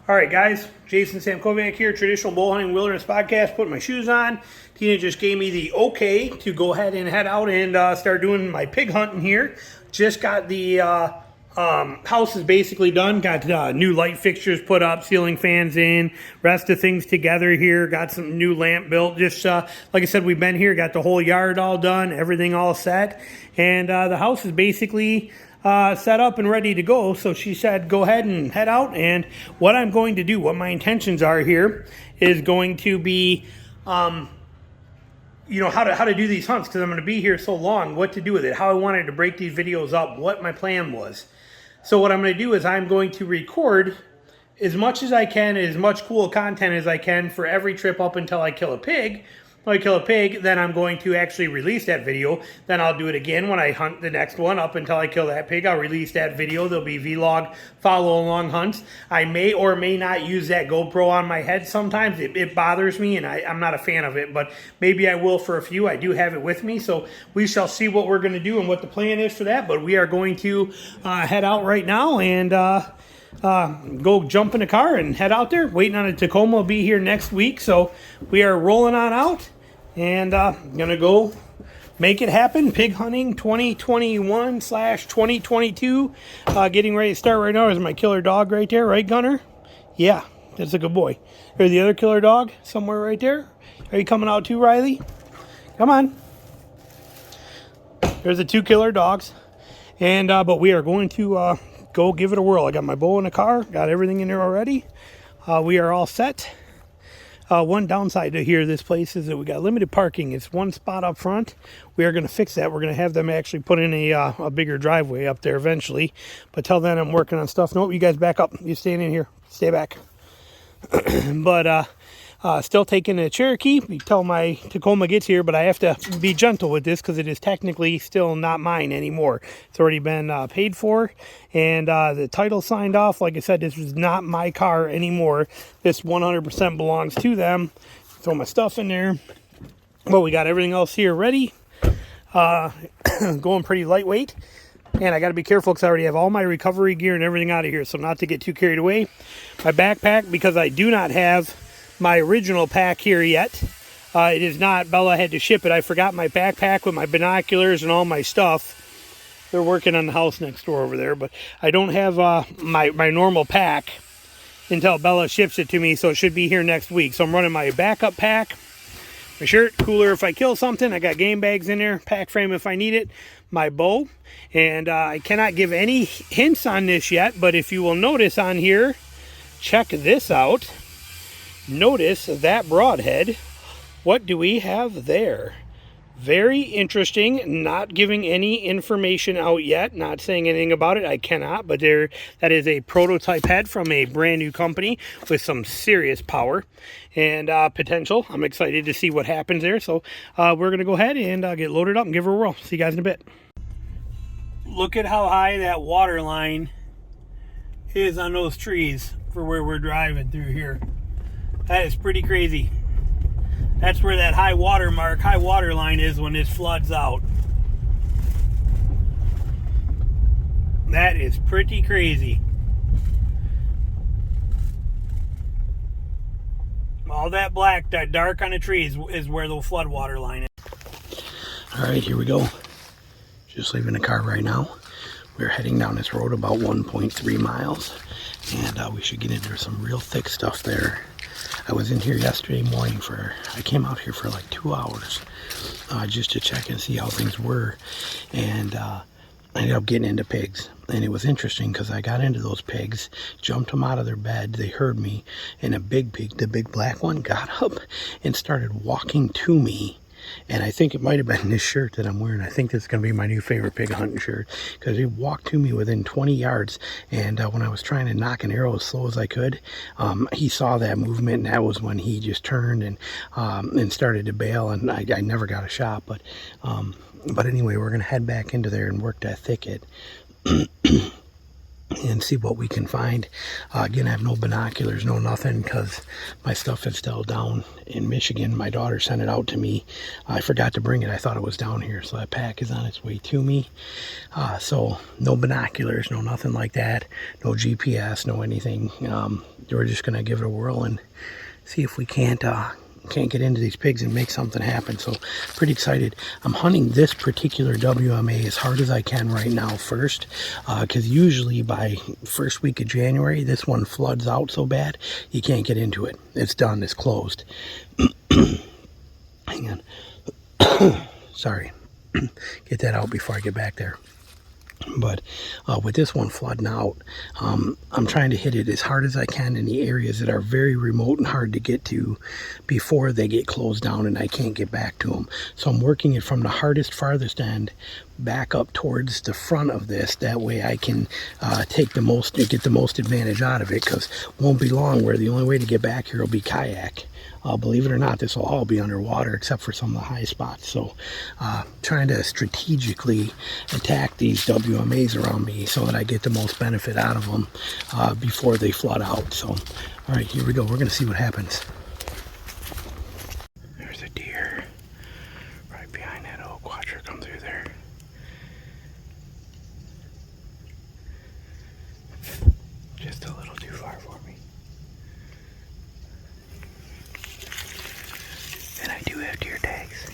All right, guys, Jason Samkovic here, Traditional Bow Hunting Wilderness Podcast, putting my shoes on. Tina just gave me the okay to go ahead and head out and start doing my pig hunting here. Just got the house is basically done. Got new light fixtures put up, ceiling fans in, rest of things together here. Got some new lamp built. Just like I said, we've been here, got the whole yard all done, everything all set. And the house is basically set up and ready to go. So she said, go ahead and head out. And what I'm going to do, what my intentions are here, is going to be, you know, how to do these hunts, because I'm going to be here so long, what to do with it, how I wanted to break these videos up, what my plan was. So what I'm going to do is I'm going to record as much as I can, as much cool content as I can for every trip up until I kill a pig. When I kill a pig, then I'm going to actually release that video. Then I'll do it again when I hunt the next one up until I kill that pig. I'll release that video. There'll be vlog follow along hunts. I may or may not use that GoPro on my head sometimes. It bothers me and I'm not a fan of it, but maybe I will for a few. I do have it with me, so we shall see what we're going to do and what the plan is for that. But we are going to head out right now and go jump in the car and head out there. Waiting on a Tacoma, will be here next week, so we are rolling on out and gonna go make it happen. Pig hunting 2021/2022, getting ready to start right now. There's my killer dog right there, right, Gunner? Yeah, that's a good boy. There's the other killer dog somewhere right there. Are you coming out too, Riley? Come on. There's the two killer dogs, and but we are going to go give it a whirl. I got my bow in the car, got everything in there already. We are all set. One downside to here, this place, is that we got limited parking. It's one spot up front. We are going to fix that. We're going to have them actually put in a bigger driveway up there eventually. But till then, I'm working on stuff. Nope, you guys back up. You staying in here. Stay back. But still taking a Cherokee until my Tacoma gets here, but I have to be gentle with this because it is technically still not mine anymore. It's already been paid for, and the title signed off. Like I said, this is not my car anymore. This 100% belongs to them. Throw my stuff in there. Well, we got everything else here ready. Going pretty lightweight. And I got to be careful because I already have all my recovery gear and everything out of here, so not to get too carried away. My backpack, because I do not have my original pack here yet. It is not, Bella had to ship it. I forgot my backpack with my binoculars and all my stuff. They're working on the house next door over there, but I don't have my normal pack until Bella ships it to me, so it should be here next week. So I'm running my backup pack, my shirt, cooler if I kill something. I got game bags in there, pack frame if I need it, my bow, and I cannot give any hints on this yet, but if you will notice on here, check this out. Notice that broadhead. What do we have there? Very interesting. Not giving any information out yet. Not saying anything about it. I cannot. But that is a prototype head from a brand new company with some serious power and potential. I'm excited to see what happens there. So we're going to go ahead and get loaded up and give her a whirl. See you guys in a bit. Look at how high that water line is on those trees for where we're driving through here. That is pretty crazy. That's where that high water line is when this floods out. That is pretty crazy. All that black, that dark on the trees is where the flood water line is. All right, here we go. Just leaving the car right now. We're heading down this road about 1.3 miles, and we should get into some real thick stuff there. I was in here yesterday morning I came out here for like 2 hours just to check and see how things were, and I ended up getting into pigs. And it was interesting because I got into those pigs, jumped them out of their bed, they heard me, and a big pig, the big black one, got up and started walking to me. And I think it might have been this shirt that I'm wearing. I think this is going to be my new favorite pig hunting shirt, because he walked to me within 20 yards. And when I was trying to knock an arrow as slow as I could, he saw that movement, and that was when he just turned and started to bail. And I never got a shot. But anyway, we're going to head back into there and work that thicket. and see what we can find. Again, I have no binoculars, no nothing, because my stuff is still down in Michigan. My daughter sent it out to me. I forgot to bring it. I thought it was down here, so that pack is on its way to me. So no binoculars, no nothing like that, no GPS, no anything. We're just gonna give it a whirl and see if we can't get into these pigs and make something happen. So pretty excited. I'm hunting this particular WMA as hard as I can right now first, because usually by first week of January this one floods out so bad you can't get into it. It's done, it's closed. Hang on. Sorry. Get that out before I get back there. But with this one flooding out, I'm trying to hit it as hard as I can in the areas that are very remote and hard to get to before they get closed down and I can't get back to them. So I'm working it from the hardest, farthest end back up towards the front of this. That way I can get the most advantage out of it, because it won't be long where the only way to get back here will be kayak. Believe it or not, this will all be underwater except for some of the high spots. So trying to strategically attack these WMAs around me so that I get the most benefit out of them before they flood out. So, all right, here we go. We're going to see what happens. There's a deer right behind that oak. Watch her come through there. Just a little too far for me. And I do have deer tags.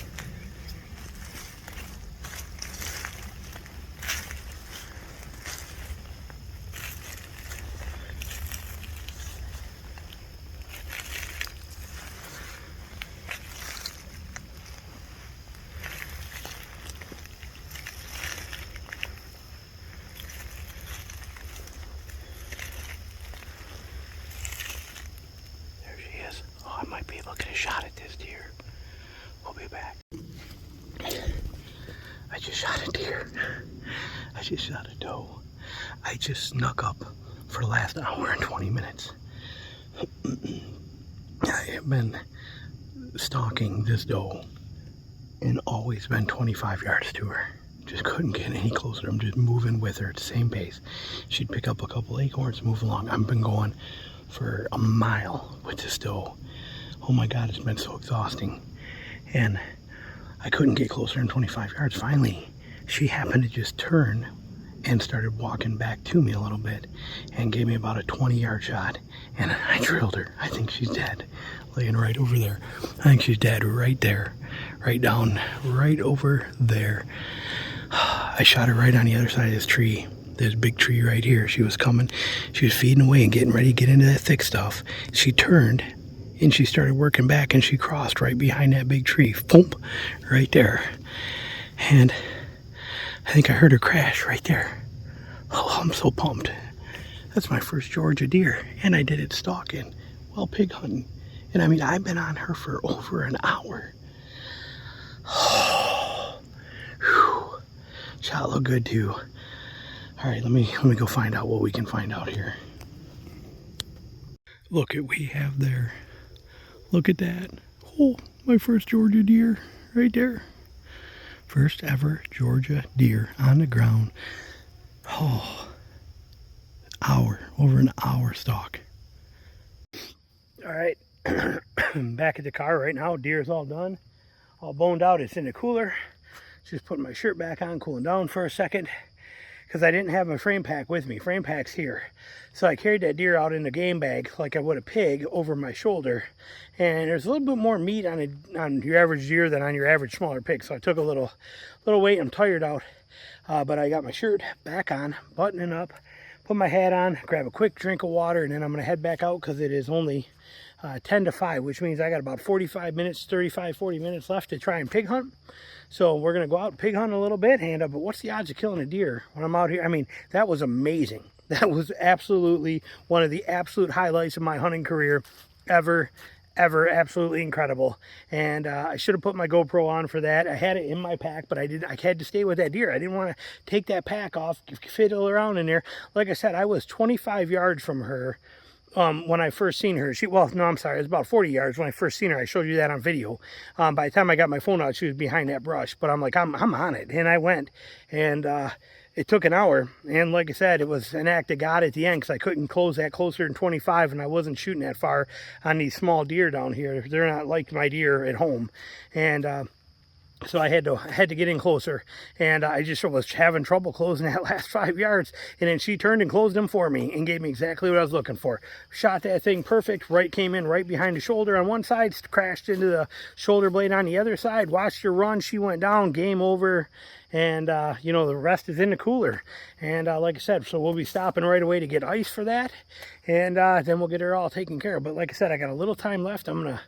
There she is. Oh, I might be able to get a shot at this deer. We'll be back. I just shot a deer. I just shot a doe. I just snuck up for the last hour and 20 minutes. I have been stalking this doe and always been 25 yards to her. Just couldn't get any closer. I'm just moving with her at the same pace. She'd pick up a couple acorns, move along. I've been going for a mile with this doe. Oh my God, it's been so exhausting. And I couldn't get closer than 25 yards. Finally, she happened to just turn and started walking back to me a little bit and gave me about a 20-yard shot. And I drilled her. I think she's dead. Laying right over there. I think she's dead right there. Right down, right over there. I shot her right on the other side of this tree. This big tree right here. She was coming. She was feeding away and getting ready to get into that thick stuff. She turned and she started working back and she crossed right behind that big tree. Boom, right there. And I think I heard her crash right there. Oh, I'm so pumped. That's my first Georgia deer. And I did it stalking while pig hunting. And I mean, I've been on her for over an hour. Oh, whew. Shot looked good too. All right, let me go find out what we can find out here. Look at what we have there. Look at that. Oh, my first Georgia deer right there. First ever Georgia deer on the ground. Oh, over an hour stalk. All right, back at the car right now. Deer's all done, all boned out. It's in the cooler. Just putting my shirt back on, cooling down for a second, because I didn't have my frame pack with me. Frame pack's here. So I carried that deer out in the game bag like I would a pig over my shoulder. And there's a little bit more meat on your average deer than on your average smaller pig. So I took a little weight. I'm tired out. But I got my shirt back on, buttoning up, put my hat on, grab a quick drink of water, and then I'm going to head back out because it is only 10 to 5, which means I got about 45 minutes, 35, 40 minutes left to try and pig hunt. So we're going to go out and pig hunt a little bit. But what's the odds of killing a deer when I'm out here? I mean, that was amazing. That was absolutely one of the absolute highlights of my hunting career ever. Absolutely incredible. And I should have put my GoPro on for that. I had it in my pack, but I had to stay with that deer. I didn't want to take that pack off, fiddle around in there. Like I said, I was 25 yards from her when I first seen her. Well, no, I'm sorry, it was about 40 yards when I first seen her. I showed you that on video. By the time I got my phone out, she was behind that brush. But I'm like, I'm on it. And I went. And it took an hour, and like I said, it was an act of God at the end, because I couldn't close that closer than 25, and I wasn't shooting that far on these small deer down here. They're not like my deer at home, and so I had to get in closer, and I just was having trouble closing that last 5 yards, and then she turned and closed them for me and gave me exactly what I was looking for. Shot that thing perfect, right, came in right behind the shoulder on one side, crashed into the shoulder blade on the other side, watched her run, she went down, game over, and you know, the rest is in the cooler. And like I said, so we'll be stopping right away to get ice for that, and then we'll get her all taken care of. But like I said, I got a little time left. I'm gonna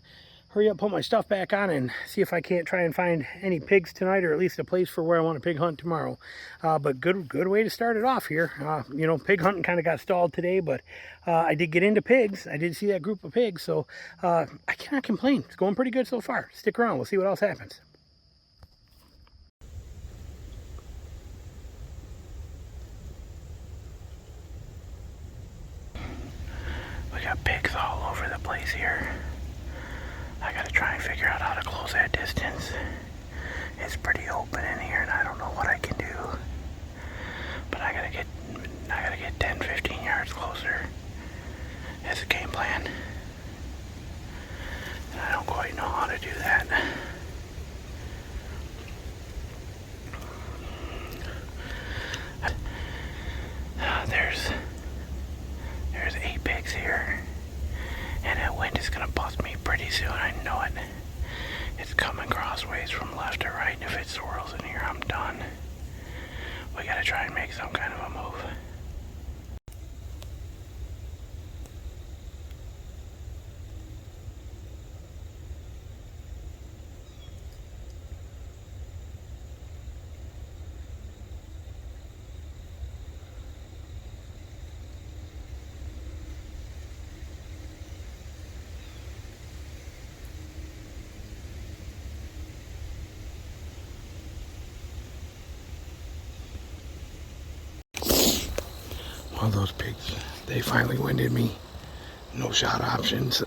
hurry up, put my stuff back on, and see if I can't try and find any pigs tonight, or at least a place for where I want to pig hunt tomorrow. But good way to start it off here. You know, pig hunting kind of got stalled today, but I did get into pigs. I did see that group of pigs, so I cannot complain. It's going pretty good so far. Stick around, we'll see what else happens. We got pigs all over the place here. I gotta try and figure out how to close that distance. It's pretty open in here, and I don't know what I can do. But I gotta get 10, 15 yards closer. That's the game plan. And I don't quite know how to do that. There's 8 pigs here. And that wind is gonna bust me pretty soon, I know it. It's coming crossways from left to right, and if it swirls in here, I'm done. We gotta try and make some kind of a move. Well, those pigs, they finally winded me. No shot options.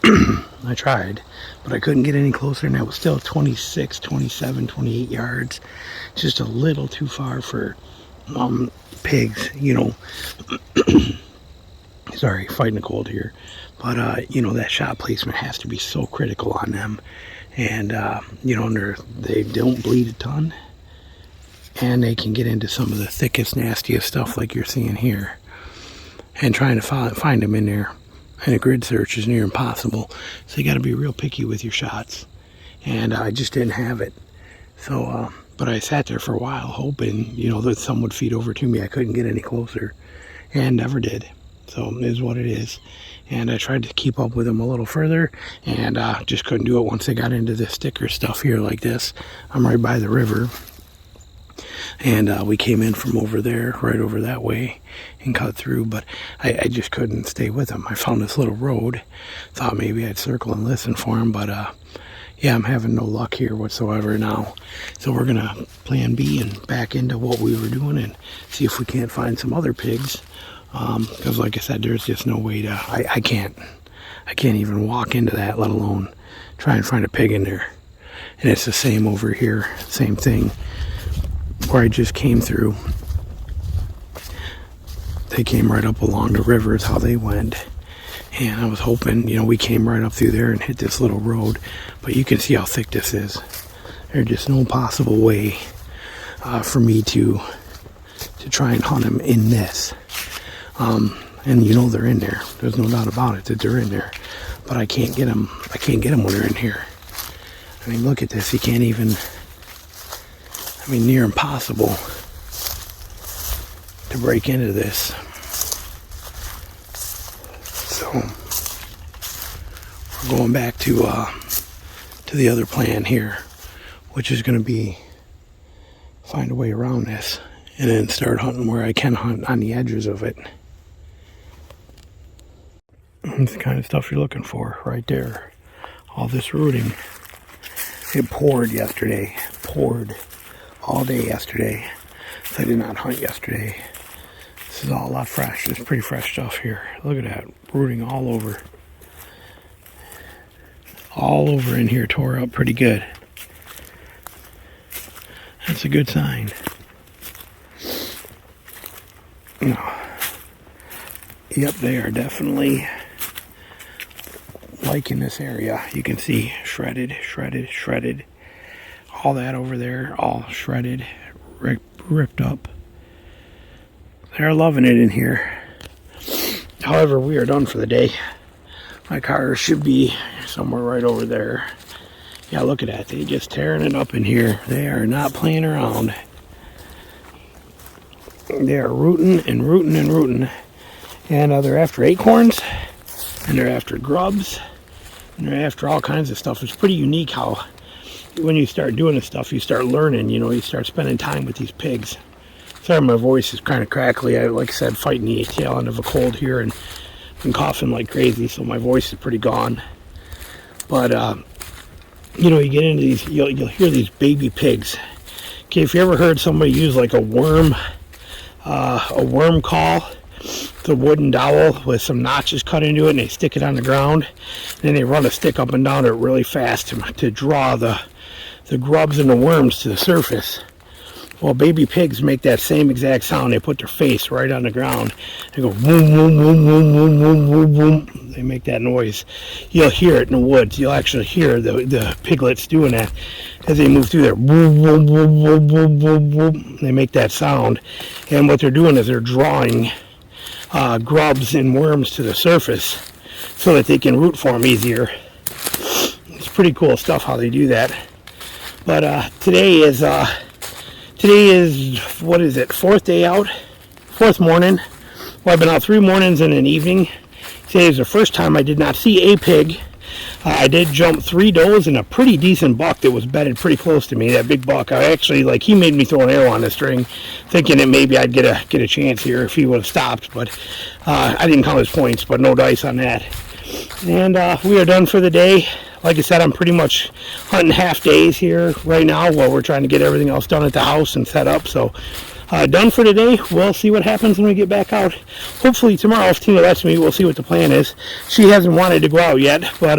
I tried, but I couldn't get any closer, and that was still 26, 27, 28 yards. Just a little too far for pigs, you know. Sorry, fighting a cold here. But, you know, that shot placement has to be so critical on them. And, you know, they don't bleed a ton. And they can get into some of the thickest, nastiest stuff like you're seeing here. And trying to find them in there in a grid search is near impossible. So you got to be real picky with your shots. And I just didn't have it. So, but I sat there for a while hoping, you know, that some would feed over to me. I couldn't get any closer, and never did. So it is what it is. And I tried to keep up with them a little further, and just couldn't do it once they got into this thicker stuff here like this. I'm right by the river. And we came in from over there, right over that way, and cut through, but I just couldn't stay with them. I found this little road, thought maybe I'd circle and listen for them, but yeah, I'm having no luck here whatsoever now. So we're gonna plan B and back into what we were doing and see if we can't find some other pigs, because like I said, there's just no way to, I can't even walk into that, let alone try and find a pig in there. And it's the same over here, same thing. Where I just came through, they came right up along the river is how they went, and I was hoping, you know, we came right up through there and hit this little road, but you can see how thick this is. There's just no possible way for me to try and hunt them in this, and you know they're in there. There's no doubt about it that they're in there, but I can't get them when they're in here. I mean, look at this. You can't even, I mean, near impossible to break into this. So we're going back to the other plan here, which is going to be find a way around this and then start hunting where I can hunt on the edges of it. It's the kind of stuff you're looking for right there. All this rooting. It poured yesterday. Poured all day yesterday. So I did not hunt yesterday. This is all fresh. It's pretty fresh stuff here. Look at that. Rooting all over. All over in here. Tore up pretty good. That's a good sign. Yep, they are definitely liking this area. You can see shredded, shredded, shredded. All that over there, all shredded, ripped up. They're loving it in here. However, we are done for the day. My car should be somewhere right over there. Yeah, look at that. They just tearing it up in here. They are not playing around. They are rooting and rooting and rooting. And they're after acorns. And they're after grubs. And they're after all kinds of stuff. It's pretty unique how when you start doing this stuff, you start learning. You know, you start spending time with these pigs. Sorry, my voice is kind of crackly. I, like I said, fighting the tail end of a cold here and been coughing like crazy, so my voice is pretty gone. But you know, you get into these, you'll hear these baby pigs. Okay, if you ever heard somebody use like a worm call, the wooden dowel with some notches cut into it, and they stick it on the ground, and then they run a stick up and down it really fast to draw the grubs and the worms to the surface. Well, baby pigs make that same exact sound. They put their face right on the ground. They go boom, boom, boom, boom, boom, boom, boom, boom. They make that noise. You'll hear it in the woods. You'll actually hear the piglets doing that as they move through there. Boom, boom, boom, boom, boom, boom, boom. They make that sound. And what they're doing is they're drawing grubs and worms to the surface so that they can root for them easier. It's pretty cool stuff how they do that. But today is, what is it, fourth day out? Fourth morning. Well, I've been out 3 mornings and an evening. Today is the first time I did not see a pig. I did jump 3 does and a pretty decent buck that was bedded pretty close to me. That big buck, I actually, like, he made me throw an arrow on the string, thinking that maybe I'd get a chance here if he would have stopped. But I didn't count his points, but no dice on that. And we are done for the day. Like I said, I'm pretty much hunting half days here right now while we're trying to get everything else done at the house and set up. So done for today. We'll see what happens when we get back out. Hopefully tomorrow, if Tina lets me, we'll see what the plan is. She hasn't wanted to go out yet, but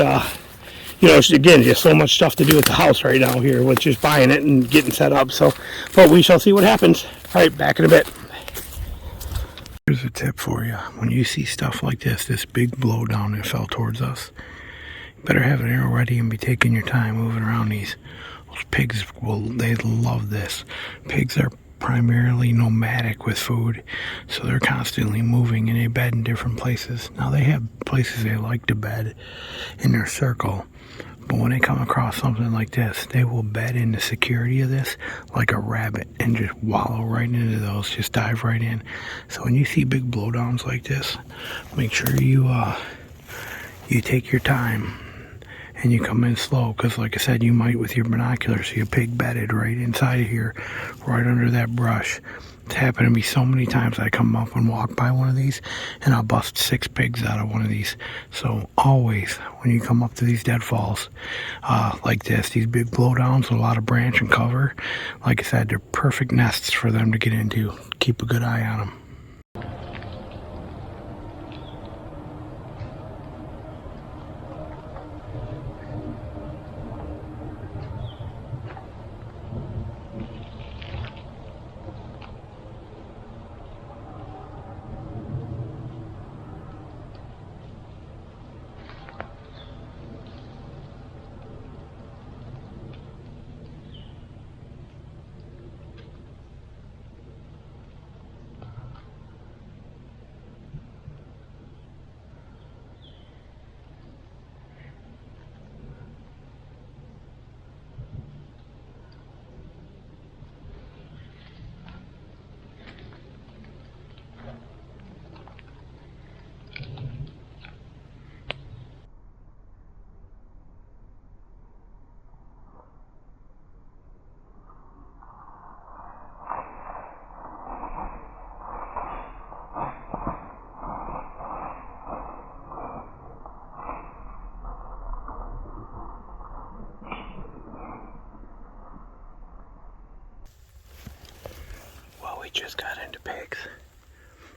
you know, again, just so much stuff to do at the house right now here with just buying it and getting set up. So, but we shall see what happens. All right, back in a bit. Here's a tip for you. When you see stuff like this big blowdown that fell towards us, you better have an arrow ready and be taking your time moving around these. Those pigs they love this. Pigs are primarily nomadic with food, so they're constantly moving and they bed in different places. Now they have places they like to bed in their circle, but when they come across something like this, they will bed in the security of this like a rabbit and just wallow right into those, just dive right in. So when you see big blowdowns like this, make sure you take your time and you come in slow, because like I said, you might with your binoculars see a pig bedded right inside of here, right under that brush. It's happened to me so many times. I come up and walk by one of these and I'll bust 6 pigs out of one of these. So always when you come up to these deadfalls like this, these big blowdowns with a lot of branch and cover, like I said, they're perfect nests for them to get into. Keep a good eye on them. We just got into pigs.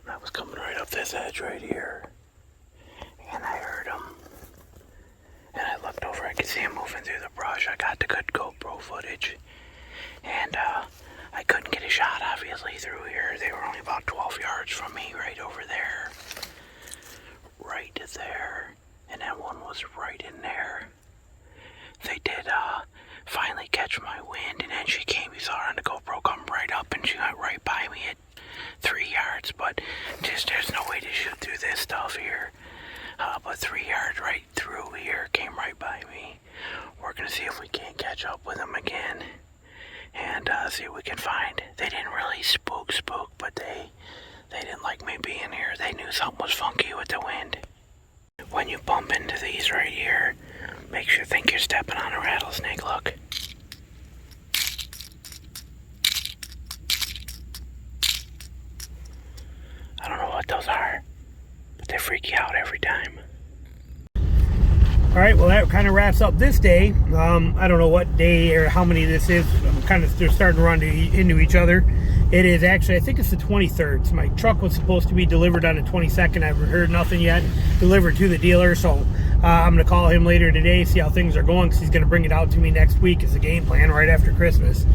I was coming right up this edge right here, and I heard them. And I looked over, I could see him moving through the brush. I got the good GoPro footage, and I couldn't couldn't get a shot, obviously, through here. They were only about 12 yards from me, right over there. Right there. And that one was right in there. They did finally catch my wind, and then she came. You saw her on the GoPro come right up, and she went right by me at 3 yards. But just there's no way to shoot through this stuff here. But 3 yards right through here, came right by me. We're gonna see if we can't catch up with them again, and see what we can find. They didn't really spook, but they didn't like me being here. They knew something was funky with the wind. When you bump into these right here, makes you think you're stepping on a rattlesnake. Look. I don't know what those are, but they freak you out every time. All right, well, that kind of wraps up this day. I don't know what day or how many this is. They're starting to run into each other. It is actually, I think it's the 23rd. So my truck was supposed to be delivered on the 22nd. I've heard nothing yet. Delivered to the dealer, so I'm going to call him later today, see how things are going, because he's going to bring it out to me next week as a game plan right after Christmas.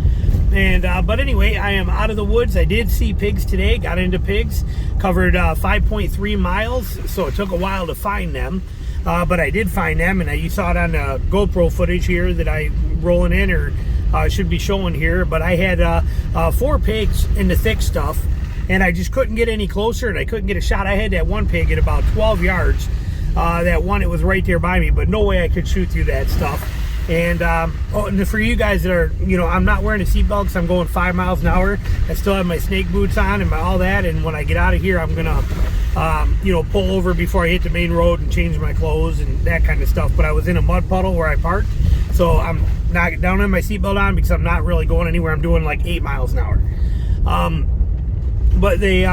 And but anyway, I am out of the woods. I did see pigs today, got into pigs, covered 5.3 miles, so it took a while to find them. But I did find them, and you saw it on the GoPro footage here that I rolling in, or should be showing here. But I had 4 pigs in the thick stuff, and I just couldn't get any closer, and I couldn't get a shot. I had that one pig at about 12 yards. That one, it was right there by me, but no way I could shoot through that stuff. And, and for you guys that are, I'm not wearing a seatbelt because I'm going 5 miles an hour. I still have my snake boots on and all that. And when I get out of here, I'm going to, pull over before I hit the main road and change my clothes and that kind of stuff. But I was in a mud puddle where I parked. So I'm not down on my seatbelt on because I'm not really going anywhere. I'm doing like 8 miles an hour. But they,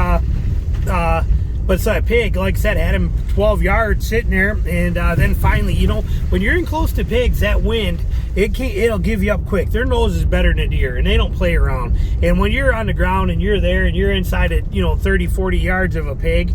but so a pig, like I said, had him 12 yards sitting there, and then finally, when you're in close to pigs, that wind, it'll give you up quick. Their nose is better than a deer, and they don't play around. And when you're on the ground and you're there and you're inside at 30, 40 yards of a pig,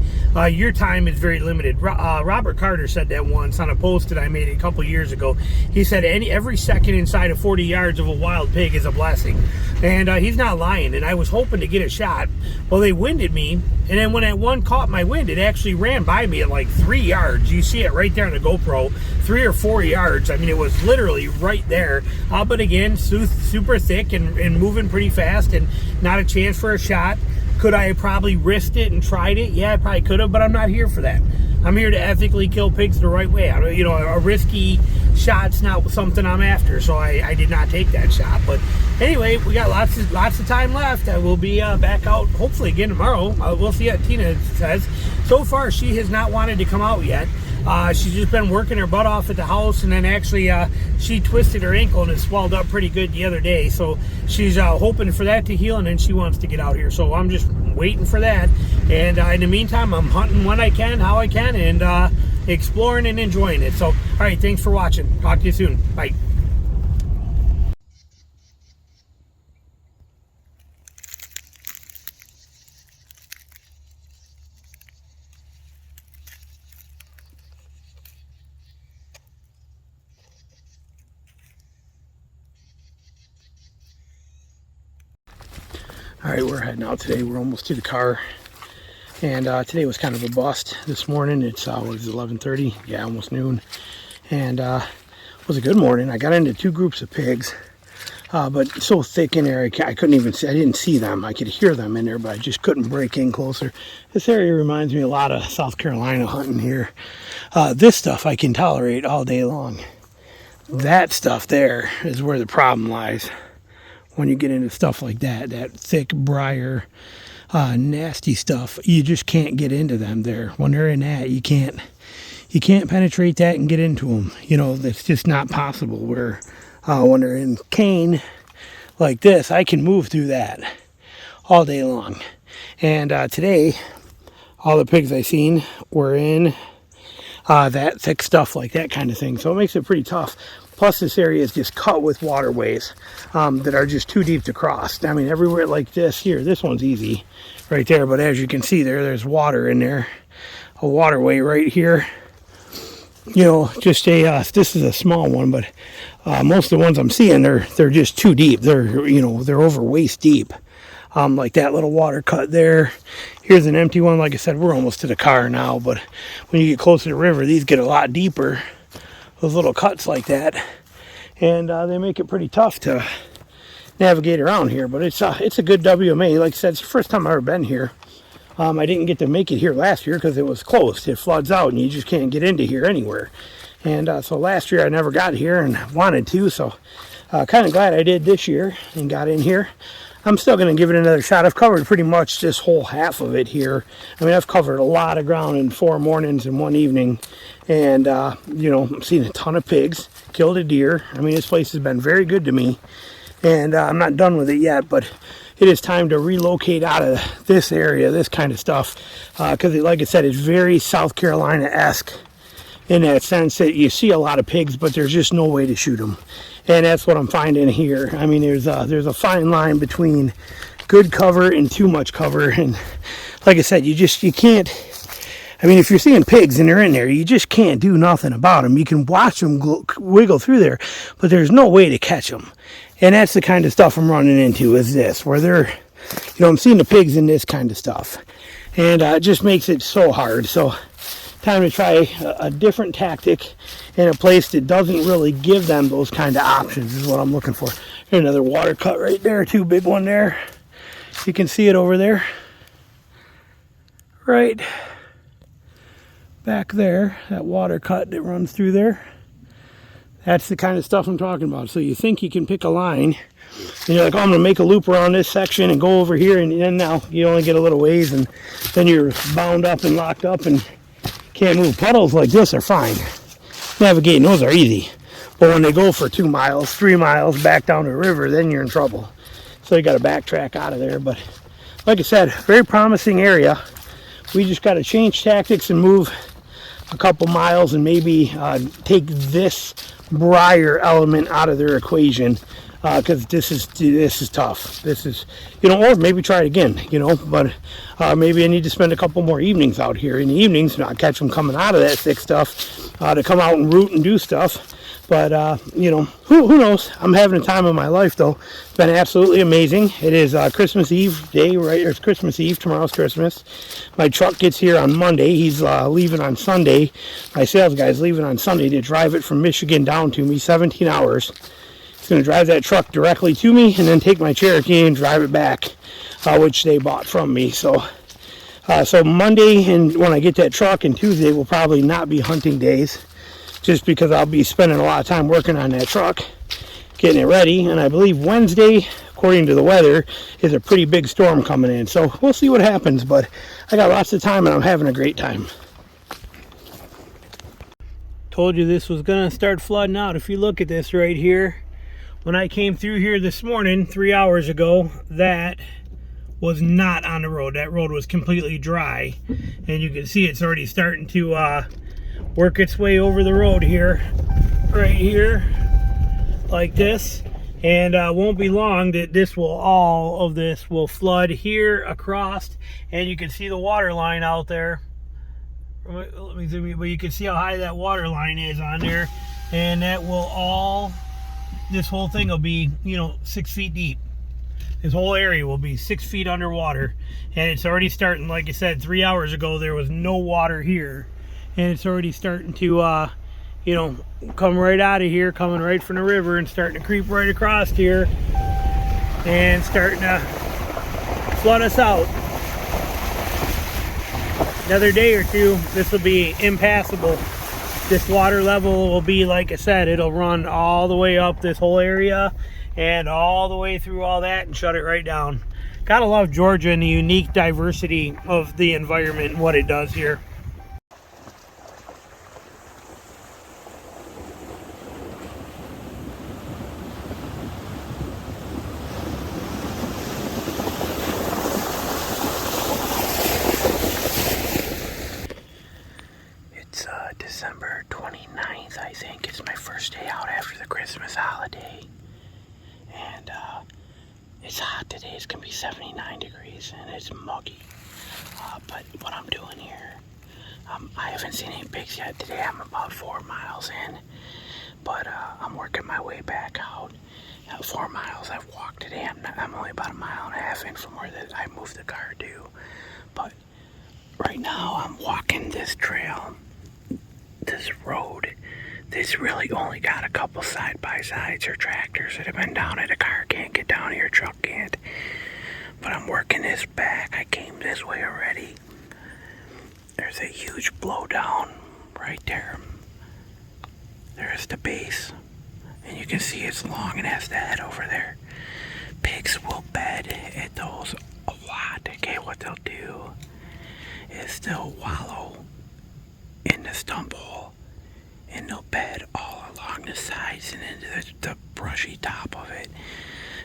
your time is very limited. Robert Carter said that once on a post that I made a couple years ago. He said every second inside of 40 yards of a wild pig is a blessing, and he's not lying. And I was hoping to get a shot. Well, they winded me, and then when that one caught my wind, it actually ran by me at like 3 yards. You see it right there on the GoPro, 3 or 4 yards. I mean, it was literally right there. But again, super thick and moving pretty fast, and not a chance for a shot. Could I have probably risked it and tried it? Yeah, I probably could have, but I'm not here for that. I'm here to ethically kill pigs the right way. A risky shot's not something I'm after, so I did not take that shot. But anyway, we got lots of time left. I will be back out hopefully again tomorrow. We'll see what Tina says. So far, she has not wanted to come out yet. She's just been working her butt off at the house, and then actually she twisted her ankle and it swelled up pretty good the other day. So she's hoping for that to heal, and then she wants to get out here. So I'm just waiting for that. And in the meantime, I'm hunting when I can, how I can, and exploring and enjoying it. So, all right, thanks for watching. Talk to you soon. Bye. All right, we're heading out today. We're almost to the car. And today was kind of a bust this morning. It's 11:30, yeah, almost noon. And it was a good morning. I got into 2 groups of pigs, but so thick in there, I couldn't even see, I didn't see them. I could hear them in there, but I just couldn't break in closer. This area reminds me a lot of South Carolina hunting here. This stuff I can tolerate all day long. That stuff there is where the problem lies. When you get into stuff like that thick briar, nasty stuff, you just can't get into them there. When they're in that, you can't penetrate that and get into them. It's just not possible. Where when they're in cane like this, I can move through that all day long. And today, all the pigs I seen were in that thick stuff, like that kind of thing. So it makes it pretty tough. Plus, this area is just cut with waterways that are just too deep to cross. I mean, everywhere like this here, this one's easy right there. But as you can see there's water in there. A waterway right here. Just this is a small one, but most of the ones I'm seeing, they're just too deep. They're over waist deep. like that little water cut there. Here's an empty one. Like I said, we're almost to the car now, but when you get closer to the river, these get a lot deeper, those little cuts like that, and they make it pretty tough to navigate around here. But it's a good WMA. Like I said, it's the first time I've ever been here. I didn't get to make it here last year because it was closed. It floods out and you just can't get into here anywhere. And so last year I never got here and wanted to, so kind of glad I did this year and got in here. I'm still going to give it another shot. I've covered pretty much this whole half of it here. I mean, I've covered a lot of ground in 4 mornings and 1 evening. And, you know, I've seen a ton of pigs, killed a deer. I mean, this place has been very good to me. And I'm not done with it yet, but it is time to relocate out of this area, this kind of stuff. Because, like I said, it's very South Carolina-esque in that sense that you see a lot of pigs, but there's just no way to shoot them. And that's what I'm finding here. I mean, there's a fine line between good cover and too much cover. And like I said, you can't, I mean, if you're seeing pigs and they're in there, you just can't do nothing about them. You can watch them wiggle through there, but there's no way to catch them. And that's the kind of stuff I'm running into is this, where they're, you know, I'm seeing the pigs in this kind of stuff. And it just makes it so hard. So time to try a different tactic in a place that doesn't really give them those kind of options is what I'm looking for. Here's another water cut right there, too, big one there. You can see it over there. Right back there, that water cut that runs through there. That's the kind of stuff I'm talking about. So you think you can pick a line, and you're like, oh, I'm going to make a loop around this section and go over here, and then now you only get a little ways, and then you're bound up and locked up and can't move. Puddles like this are fine. Navigating those are easy. But when they go for 2 miles, 3 miles back down the river, then you're in trouble. So you got to backtrack out of there. But like I said, very promising area. We just got to change tactics and move a couple miles and maybe take this briar element out of their equation, because this is tough. This is, you know, or maybe try it again, you know, but maybe I need to spend a couple more evenings out here. In the evenings, not catch them coming out of that thick stuff, to come out and root and do stuff. But you know, who knows? I'm having a time of my life though. It's been absolutely amazing. It is Christmas Eve day, right? It's Christmas Eve. Tomorrow's Christmas. My truck gets here on Monday. He's leaving on Sunday. My sales guy's leaving on Sunday to drive it from Michigan down to me, 17 hours. He's going to drive that truck directly to me and then take my Cherokee and drive it back, which they bought from me. So Monday, and when I get that truck, and Tuesday will probably not be hunting days, just because I'll be spending a lot of time working on that truck, getting it ready. And I believe Wednesday, according to the weather, is a pretty big storm coming in. So we'll see what happens, but I got lots of time and I'm having a great time. Told you this was gonna start flooding out. If you look at this right here, when I came through here this morning, 3 hours ago, that was not on the road. That road was completely dry. And you can see it's already starting to work its way over the road here, right here, like this. And won't be long that all of this will flood here across, and you can see the water line out there. Let me zoom in, but you can see how high that water line is on there, and that will this whole thing will be, you know, 6 feet deep. This whole area will be 6 feet underwater, and it's already starting. Like I said, 3 hours ago there was no water here. And it's already starting to, you know, come right out of here, coming right from the river and starting to creep right across here and starting to flood us out. Another day or two, this will be impassable. This water level will be, like I said, it'll run all the way up this whole area and all the way through all that and shut it right down. Gotta love Georgia and the unique diversity of the environment and what it does here. December 29th, I think. It's my first day out after the Christmas holiday. And it's hot today. It's going to be 79 degrees and it's muggy. But what I'm doing here, I haven't seen any pigs yet. Today I'm about 4 miles in. But I'm working my way back out. 4 miles. I've walked today. I'm only about 1.5 miles in from where I moved the car to. But right now I'm walking this trail, this road. This really only got a couple side-by-sides or tractors that have been down it. A car can't get down here, a truck can't. But I'm working this back. I came this way already. There's a huge blowdown right there. There's the base. And you can see it's long and has the head over there. Pigs will bed at those a lot. Okay, what they'll do is they'll wallow in the stump hole. And they'll bed all along the sides and into the brushy top of it.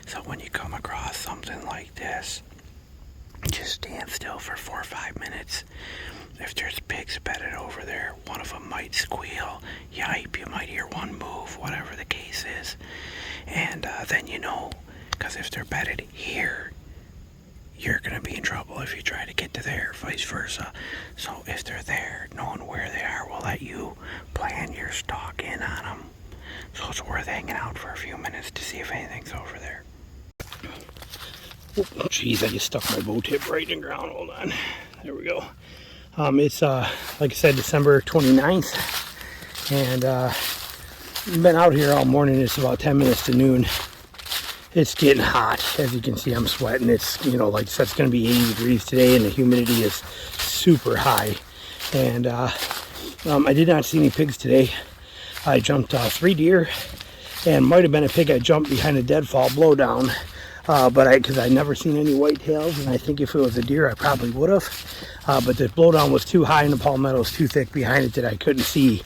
So when you come across something like this, just stand still for 4 or 5 minutes. If there's pigs bedded over there, one of them might squeal, yipe, you might hear one move, whatever the case is. And then you know, because if they're bedded here, you're going to be in trouble if you try to get to there, vice versa. So if they're there, knowing where they are will let you plan your stalk in on them. So it's worth hanging out for a few minutes to see if anything's over there. Oh, jeez, I just stuck my bow tip right in the ground. Hold on. There we go. It's, like I said, December 29th. And I've been out here all morning. It's about 10 minutes to noon. It's getting hot. As you can see, I'm sweating. It's, you know, like I said, it's going to be 80 degrees today, and the humidity is super high. And I did not see any pigs today. I jumped 3 deer, and might have been a pig I jumped behind a deadfall blowdown. Because I never seen any whitetails, and I think if it was a deer, I probably would have. But the blowdown was too high, and the palmetto was too thick behind it that I couldn't see.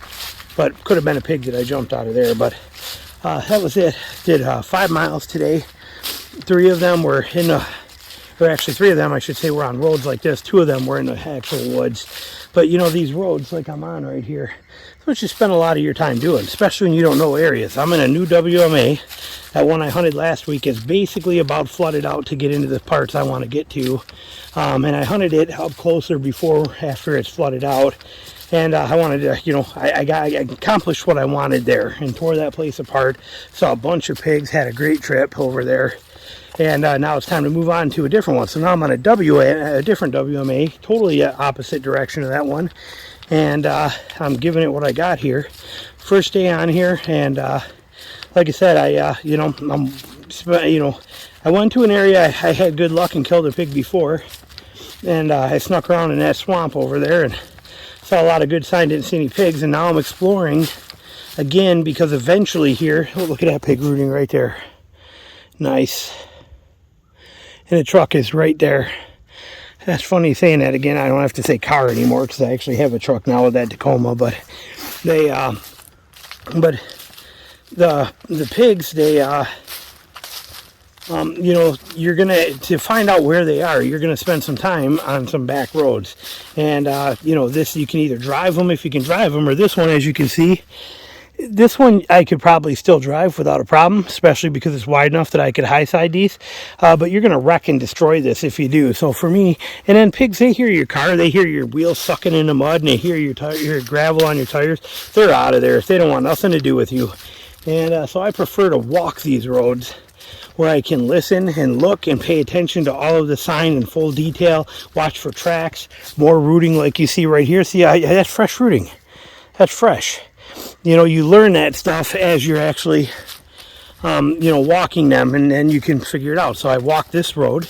But could have been a pig that I jumped out of there. But that was it. Did 5 miles today. 3 of them were in the, or actually 3 of them, I should say, were on roads like this. 2 of them were in the actual woods. But you know, these roads like I'm on right here, that's what you spend a lot of your time doing, especially when you don't know areas. I'm in a new WMA. That one I hunted last week is basically about flooded out to get into the parts I want to get to. And I hunted it up closer before, after it's flooded out. And I wanted to, you know, I accomplished what I wanted there and tore that place apart. Saw a bunch of pigs, had a great trip over there. And now it's time to move on to a different one. So now I'm on a different WMA, totally opposite direction of that one. And I'm giving it what I got here. First day on here, and like I said, I went to an area I had good luck and killed a pig before, and I snuck around in that swamp over there and saw a lot of good signs. Didn't see any pigs, and now I'm exploring again because eventually here, oh, look at that pig rooting right there. Nice. And the truck is right there. That's funny saying that again. I don't have to say car anymore because I actually have a truck now with that Tacoma. But they, the pigs, they, you know, you're gonna, to find out where they are, you're gonna spend some time on some back roads. And you know, this, you can either drive them if you can drive them, or this one, as you can see, this one I could probably still drive without a problem, especially because it's wide enough that I could high side these. But you're going to wreck and destroy this if you do. So for me, and then pigs, they hear your car, they hear your wheels sucking in the mud, and they hear your gravel on your tires. They're out of there. They don't want nothing to do with you. And so I prefer to walk these roads where I can listen and look and pay attention to all of the sign in full detail, watch for tracks, more rooting like you see right here. See, that's fresh rooting. That's fresh. You know, you learn that stuff as you're actually, you know, walking them, and then you can figure it out. So I walked this road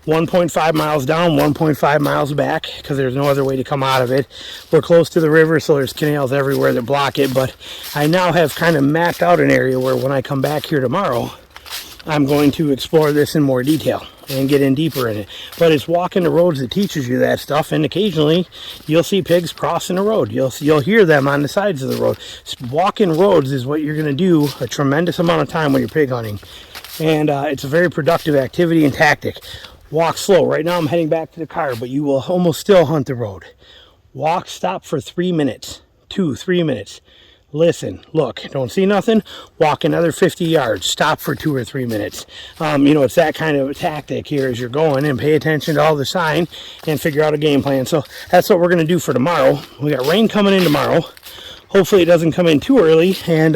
1.5 miles down, 1.5 miles back, because there's no other way to come out of it. We're close to the river, so there's canals everywhere that block it. But I now have kind of mapped out an area where when I come back here tomorrow, I'm going to explore this in more detail and get in deeper in it. But it's walking the roads that teaches you that stuff, and occasionally you'll see pigs crossing the road. You'll hear them on the sides of the road. Walking roads is what you're going to do a tremendous amount of time when you're pig hunting, and it's a very productive activity and tactic. Walk slow. Right now I'm heading back to the car, but you will almost still hunt the road. Walk, stop for 3 minutes, 2-3 minutes. Listen, look, don't see nothing, walk another 50 yards, stop for 2 or 3 minutes. You know, it's that kind of a tactic here as you're going, and pay attention to all the sign and figure out a game plan. So that's what we're going to do for tomorrow. We got rain coming in tomorrow. Hopefully it doesn't come in too early, and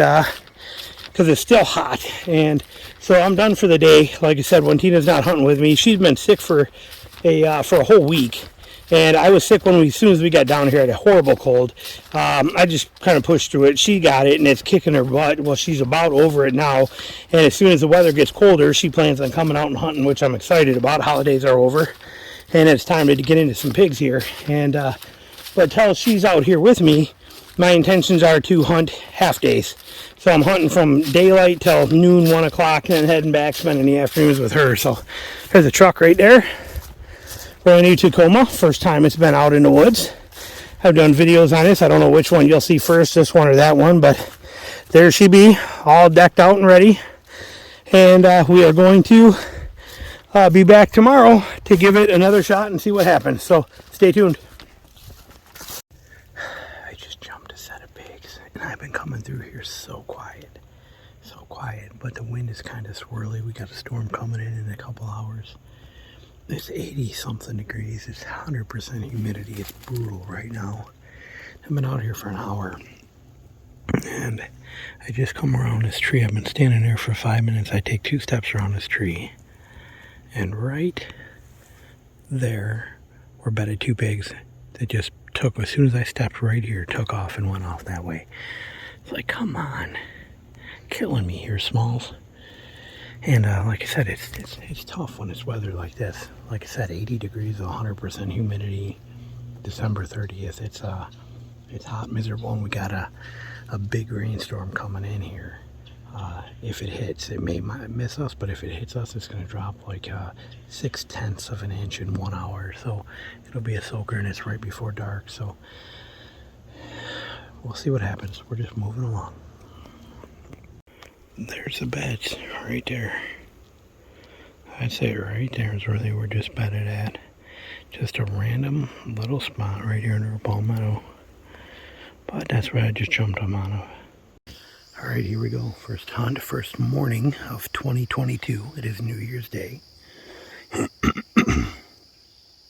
because it's still hot. And so I'm done for the day. Like I said, when Tina's not hunting with me, she's been sick for a whole week. And I was sick as soon as we got down here. I had a horrible cold. I just kind of pushed through it. She got it, and it's kicking her butt. Well, she's about over it now. And as soon as the weather gets colder, she plans on coming out and hunting, which I'm excited about. Holidays are over, and it's time to get into some pigs here. And but until she's out here with me, my intentions are to hunt half days. So I'm hunting from daylight till noon, 1 o'clock, and then heading back, spending the afternoons with her. So there's a truck right there. Brand new Tacoma, first time it's been out in the woods. I've done videos on this. I don't know which one you'll see first, this one or that one, but there she be, all decked out and ready. And we are going to be back tomorrow to give it another shot and see what happens. So stay tuned. I just jumped a set of pigs, and I've been coming through here so quiet, but the wind is kind of swirly. We got a storm coming in a couple hours. It's 80 something degrees. It's 100% humidity. It's brutal right now. I've been out here for an hour, and I just come around this tree. I've been standing there for 5 minutes. I take 2 steps around this tree, and right there were bedded 2 pigs that just took, as soon as I stepped right here, took off and went off that way. It's like, come on, killing me here, Smalls. And like I said, it's tough when it's weather like this. Like I said, 80 degrees, 100% humidity, December 30th. It's hot, miserable, and we got a big rainstorm coming in here. If it hits, it might miss us, but if it hits us, it's going to drop like 0.6 of an inch in 1 hour. So it'll be a soaker, and it's right before dark. So we'll see what happens. We're just moving along. There's the beds right there. I'd say right there is where they were just bedded at. Just a random little spot right here in our palmetto. But that's where I just jumped them on of. Alright, here we go. First hunt, first morning of 2022. It is New Year's Day. And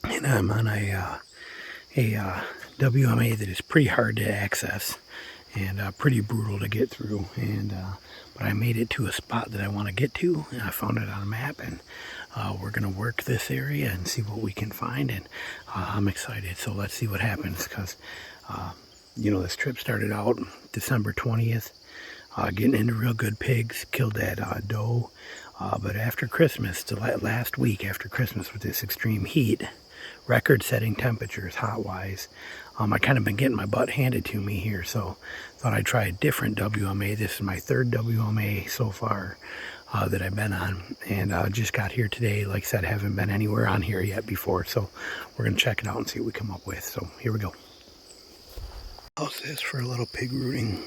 I'm on a WMA that is pretty hard to access and pretty brutal to get through. And but I made it to a spot that I want to get to, and I found it on a map, and we're going to work this area and see what we can find. And I'm excited, so let's see what happens, because you know, this trip started out December 20th, getting into real good pigs, killed that doe, but after Christmas, the last week after Christmas with this extreme heat, record-setting temperatures, hot-wise, I kind of been getting my butt handed to me here, so thought I'd try a different WMA. This is my 3rd WMA so far that I've been on, and just got here today. Like I said, haven't been anywhere on here yet before, so we're going to check it out and see what we come up with. So here we go. How's this for a little pig rooting?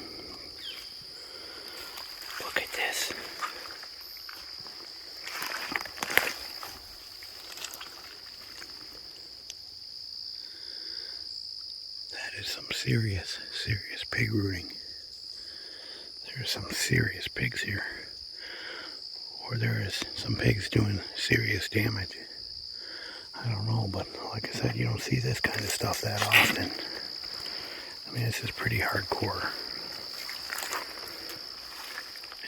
Look at this. That is some serious pig rooting. There's some serious pigs here. Or there is some pigs doing serious damage. I don't know, but like I said, you don't see this kind of stuff that often. I mean, this is pretty hardcore.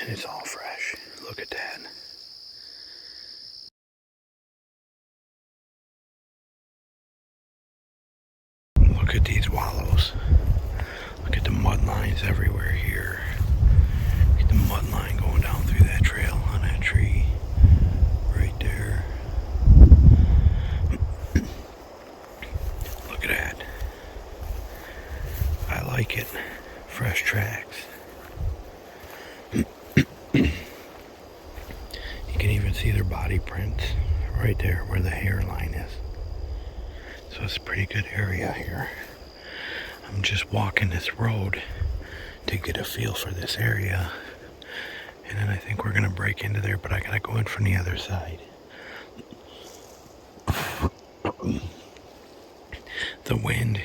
And it's all fresh. Look at that. Look at these wallows. Look at the mud lines everywhere here. Look at the mud line going down through that trail on that tree. Right there. Look at that. I like it. Fresh tracks. You can even see their body prints right there where the hairline is. So it's a pretty good area here. I'm just walking this road to get a feel for this area. And then I think we're going to break into there, but I got to go in from the other side. The wind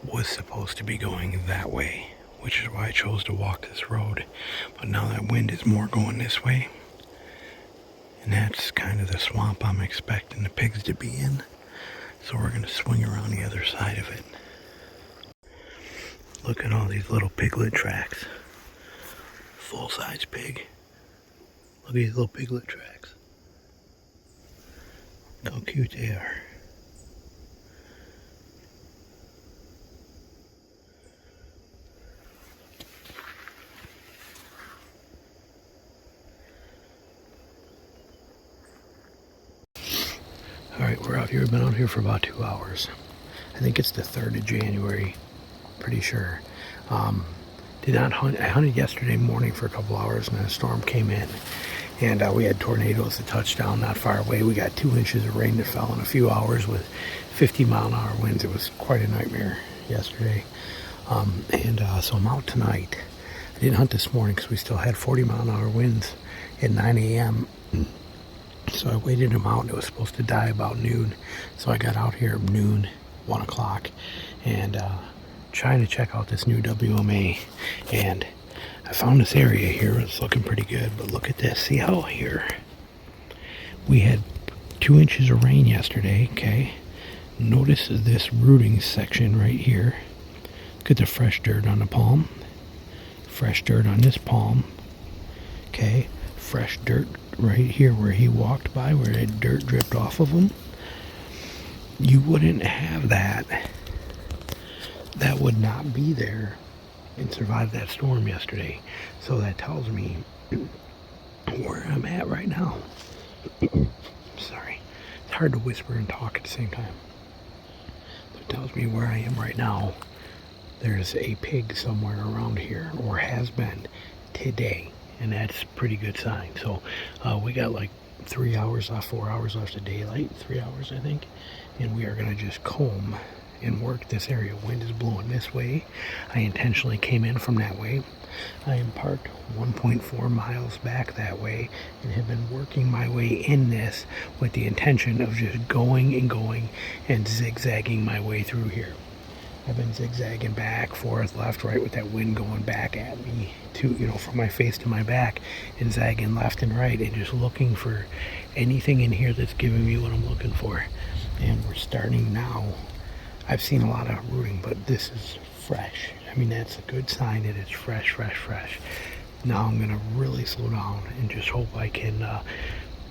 was supposed to be going that way, which is why I chose to walk this road. But now that wind is more going this way. And that's kind of the swamp I'm expecting the pigs to be in. So we're going to swing around the other side of it. Look at all these little piglet tracks. full-size pig. Look at these little piglet tracks. Look how cute they are. Alright, we're out here. We've been out here for about 2 hours. I think it's the 3rd of January. Pretty sure. Did not hunt. I hunted yesterday morning for a couple hours and then a storm came in. And we had tornadoes that touched down not far away. We got 2 inches of rain that fell in a few hours with 50-mile-an-hour winds. It was quite a nightmare yesterday. So I'm out tonight. I didn't hunt this morning because we still had 40-mile-an-hour winds at 9 a.m. So I waited him out. It was supposed to die about noon. So I got out here at noon, 1 o'clock, and trying to check out this new WMA. And I found this area here. It's looking pretty good, but look at this. See how here we had 2 inches of rain yesterday, okay? Notice this rooting section right here. Look at the fresh dirt on the palm. Fresh dirt on this palm, okay? Fresh dirt right here where he walked by, where that dirt dripped off of him. You wouldn't have that. That would not be there and survive that storm yesterday. So that tells me where I'm at right now. Sorry. It's hard to whisper and talk at the same time. But it tells me where I am right now. There's a pig somewhere around here, or has been today. And that's a pretty good sign. So we got like 3 hours left, 4 hours left of daylight. 3 hours, I think. And we are going to just comb and work this area. Wind is blowing this way. I intentionally came in from that way. I am parked 1.4 miles back that way and have been working my way in this with the intention of just going and zigzagging my way through here. I've been zigzagging back, forth, left, right with that wind going back at me to, from my face to my back, and zagging left and right and just looking for anything in here that's giving me what I'm looking for. And we're starting now. I've seen a lot of rooting, but this is fresh. I mean, that's a good sign that it's fresh. Now I'm going to really slow down and just hope I can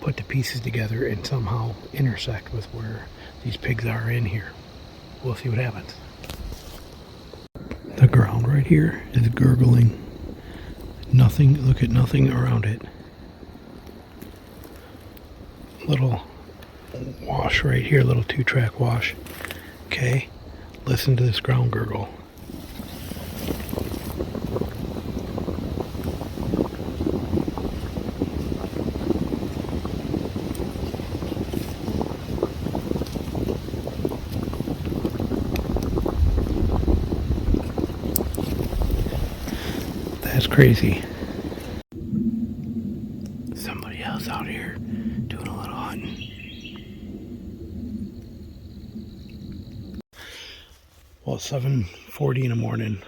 put the pieces together and somehow intersect with where these pigs are in here. We'll see what happens. The ground right here is gurgling. Nothing, look at nothing around it. Little wash right here, little 2-track wash. Okay, listen to this ground gurgle. That's crazy. Somebody else out here doing a little hunting. Well, it's 7:40 in the morning.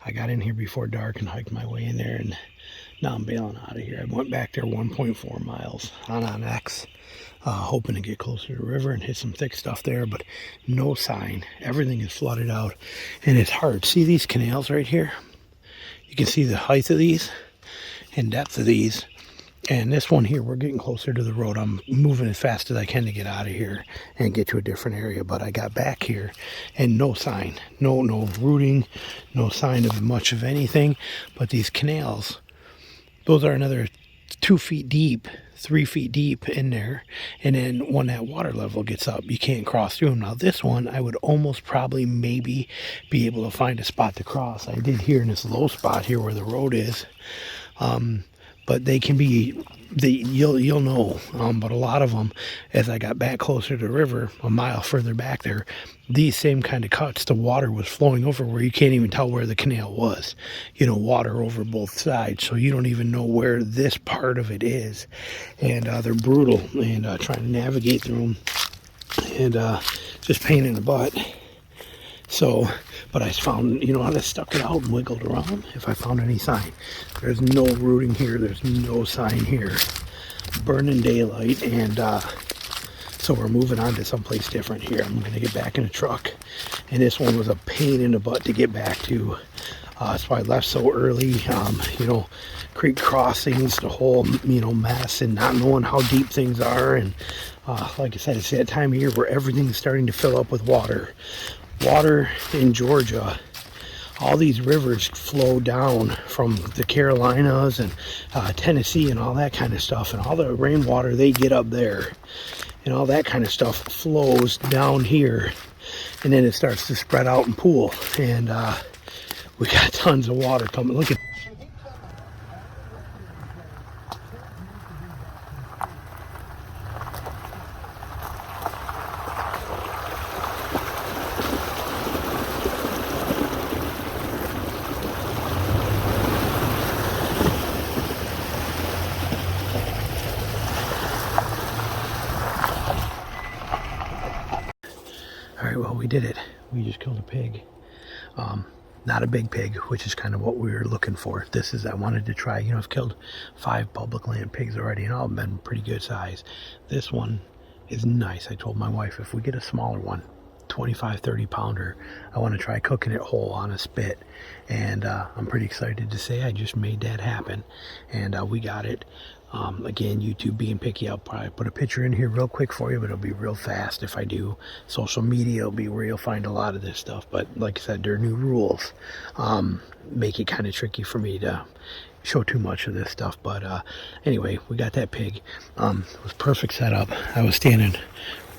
I got in here before dark and hiked my way in there, and now I'm bailing out of here. I went back there 1.4 miles on X, hoping to get closer to the river and hit some thick stuff there, but no sign. Everything is flooded out, and it's hard. See these canals right here? You can see the height of these and depth of these. And this one here, we're getting closer to the road. I'm moving as fast as I can to get out of here and get to a different area. But I got back here and no sign, no rooting, no sign of much of anything. But these canals, those are another 2 feet deep, 3 feet deep in there. And then when that water level gets up, you can't cross through them. Now this one, I would almost probably maybe be able to find a spot to cross. I did here in this low spot here where the road is. But they can be, you'll know. But a lot of them, as I got back closer to the river, a mile further back there, these same kind of cuts, the water was flowing over where you can't even tell where the canal was. Water over both sides, so you don't even know where this part of it is. And they're brutal, and trying to navigate through them, and just pain in the butt. So, but I found, I just stuck it out and wiggled around if I found any sign. There's no rooting here. There's no sign here. Burning daylight. And so we're moving on to someplace different here. I'm going to get back in the truck. And this one was a pain in the butt to get back to. That's why I left so early. You know, creek crossings, the whole, you know, mess, and not knowing how deep things are. And like I said, it's that time of year where everything's starting to fill up with water. Water in Georgia. All these rivers flow down from the Carolinas and Tennessee and all that kind of stuff, and all the rainwater they get up there and all that kind of stuff flows down here, and then it starts to spread out and pool, and we got tons of water coming. Look at well, we did it. We just killed a pig. Not a big pig, which is kind of what we were looking for. This is, I wanted to try, you know, I've killed 5 public land pigs already, and all have been pretty good size. This one is nice. I told my wife, if we get a smaller one, 25, 30 pounder, I want to try cooking it whole on a spit. And I'm pretty excited to say I just made that happen. And we got it. Again, YouTube being picky, I'll probably put a picture in here real quick for you, but it'll be real fast if I do. Social media will be where you'll find a lot of this stuff. But like I said, there are new rules. Make it kind of tricky for me to show too much of this stuff. But anyway, we got that pig. It was perfect setup. I was standing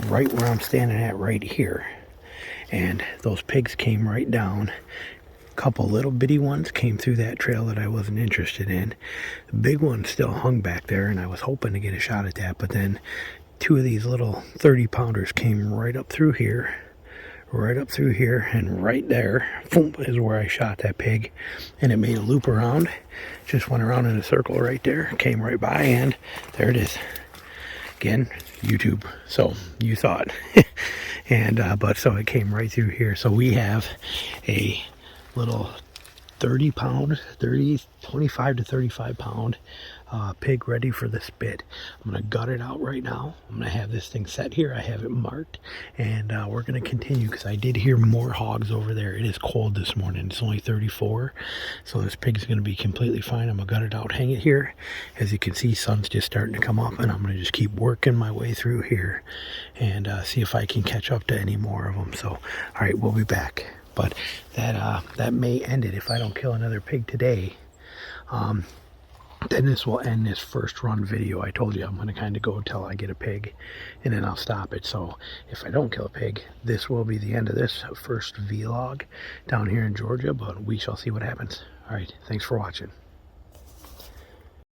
right where I'm standing at right here. And those pigs came right down. Couple little bitty ones came through that trail that I wasn't interested in. The big one still hung back there, and I was hoping to get a shot at that, but then 2 of these little 30 pounders came right up through here, and right there, boom, is where I shot that pig. And it made a loop around, just went around in a circle right there, came right by, and there it is. Again, YouTube, so you saw it. And but so it came right through here. So we have a little 25 to 35 pound pig ready for the spit. I'm gonna gut it out right now. I'm gonna have this thing set here. I have it marked, and we're gonna continue because I did hear more hogs over there. It is cold this morning. It's only 34, so this pig's gonna be completely fine. I'm gonna gut it out, hang it here. As you can see, sun's just starting to come up, and I'm gonna just keep working my way through here and see if I can catch up to any more of them. So, all right, we'll be back. But that may end it if I don't kill another pig today. Then this will end this first run video. I told you I'm going to kind of go till I get a pig, and then I'll stop it. So if I don't kill a pig, this will be the end of this first vlog down here in Georgia, but we shall see what happens. All right, thanks for watching.